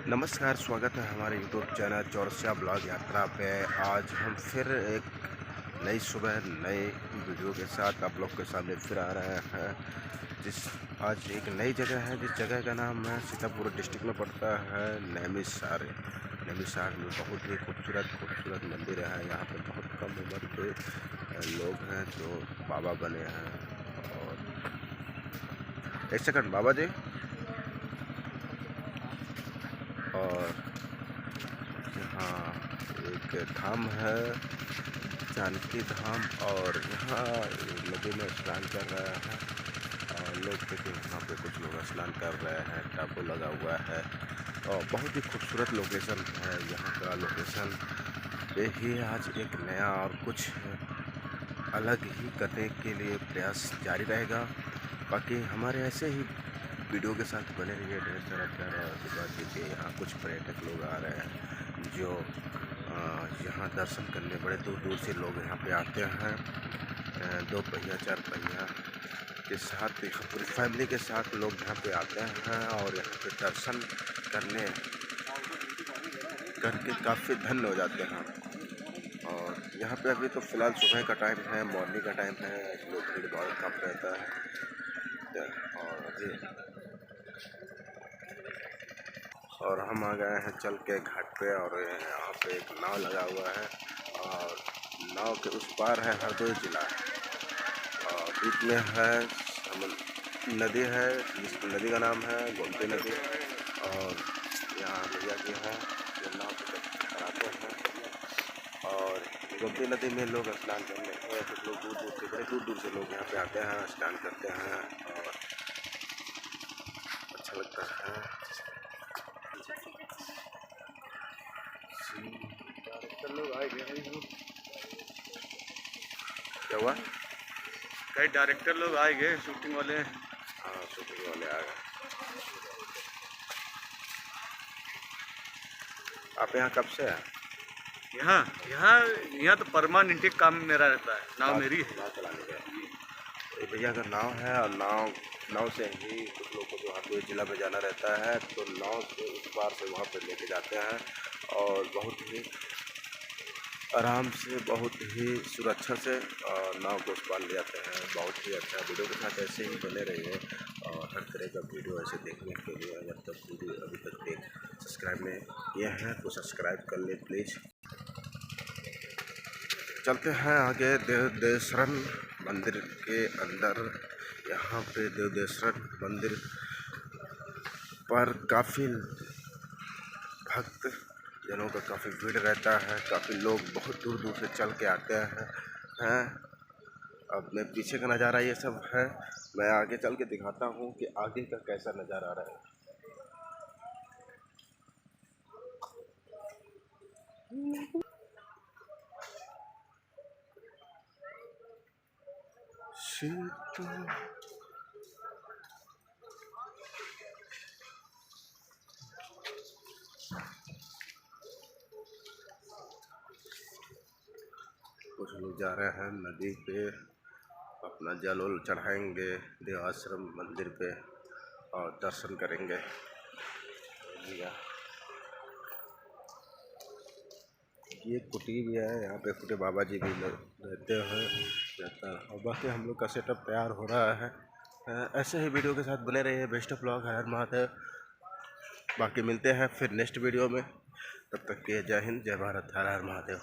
नमस्कार, स्वागत है हमारे यूट्यूब चैनल चौरसिया ब्लॉग यात्रा पे। आज हम फिर एक नई सुबह नए वीडियो के साथ आप लोग के सामने फिर आ रहे हैं। आज एक नई जगह है जिस जगह का नाम है सीतापुर डिस्ट्रिक्ट में पड़ता है नैमिषारण्य। नैमिषारण्य में बहुत ही खूबसूरत मंदिर है। यहाँ पे बहुत कम उम्र के लोग हैं जो बाबा बने हैं। और एक सेकंड बाबा जी। और यहाँ एक धाम है जानकी धाम, और यहाँ नदी में स्नान कर रहे हैं और लोग देखिए यहाँ पे कुछ लोग स्नान कर रहे हैं। टापू लगा हुआ है और बहुत ही खूबसूरत लोकेशन है यहाँ का। लोकेशन पे ही आज एक नया और कुछ अलग ही करने के लिए प्रयास जारी रहेगा। बाकी हमारे ऐसे ही वीडियो के साथ बने रहिए। ढेर सारा प्यार और आशीर्वाद दीजिए। यहाँ कुछ पर्यटक लोग आ रहे हैं जो यहाँ दर्शन करने बड़े दूर दूर से लोग यहाँ पे आते हैं। 2 पहिया 4 पहिया के साथ पूरी फैमिली के साथ लोग यहाँ पे आते हैं और यहाँ पे दर्शन करने करके काफ़ी धन्य हो जाते हैं। और यहाँ पे अभी तो फ़िलहाल सुबह का टाइम है, मॉर्निंग का टाइम है, इसलिए भीड़ बहुत कम रहता है। और हम आ गए हैं चल के घाट पे, और यहाँ पे एक नाव लगा हुआ है और नाव के उस पार है हरदोई जिला और बीच में है नदी है। जिस नदी का नाम है गोमती नदी। और यहाँ भैया जी हैं जो नाव पे चलाते हैं। और गोमती नदी में लोग स्नान करने कुछ लोग बड़े दूर दूर से लोग यहाँ पे आते हैं, स्नान करते हैं और अच्छा लगता है। लोग आए गए, क्या हुआ? कई डायरेक्टर लोग आए गए, शूटिंग वाले। हाँ, शूटिंग वाले आ गए। आप यहाँ कब से हैं? यहाँ यहाँ यहाँ तो परमानेंट काम मेरा रहता है। नाव मेरी है। नाव चलाने का भैया का नाव है और नाव से ही कुछ लोग को जो हरदोई जिला में जाना रहता है तो नाव से उस पार से वहाँ पे लेके जाते हैं और बहुत ही आराम से, बहुत ही सुरक्षा से नाव को उस पार ले जाते हैं। बहुत ही अच्छा। वीडियो के साथ ऐसे ही बने रहिए और हर तरह का वीडियो ऐसे देखने के लिए अगर तक वीडियो अभी तक सब्सक्राइब नहीं किए हैं तो सब्सक्राइब कर ले प्लीज़। चलते हैं आगे देवदेश्वरन मंदिर के अंदर। यहाँ पे देवदेश्वरन मंदिर पर काफ़ी भक्त जनों का काफ़ी भीड़ रहता है। काफ़ी लोग बहुत दूर दूर से चल के आते हैं। अब मैं पीछे का नज़ारा ये सब है, मैं आगे चल के दिखाता हूँ कि आगे का कैसा नज़ारा आ रहा है। कुछ लोग जा रहे हैं नदी पे, अपना जल उल चढ़ाएंगे देवाश्रम मंदिर पे और दर्शन करेंगे। ये कुटी भी है, यहाँ पे कुटी बाबा जी भी रहते हैं रहता है। और बाकी हम लोग का सेटअप तैयार हो रहा है। ऐसे ही वीडियो के साथ बने रहिए। बेस्ट ऑफ लक, हर हर महादेव। बाकी मिलते हैं फिर नेक्स्ट वीडियो में। तब तक के जय हिंद, जय भारत, हर हर महादेव।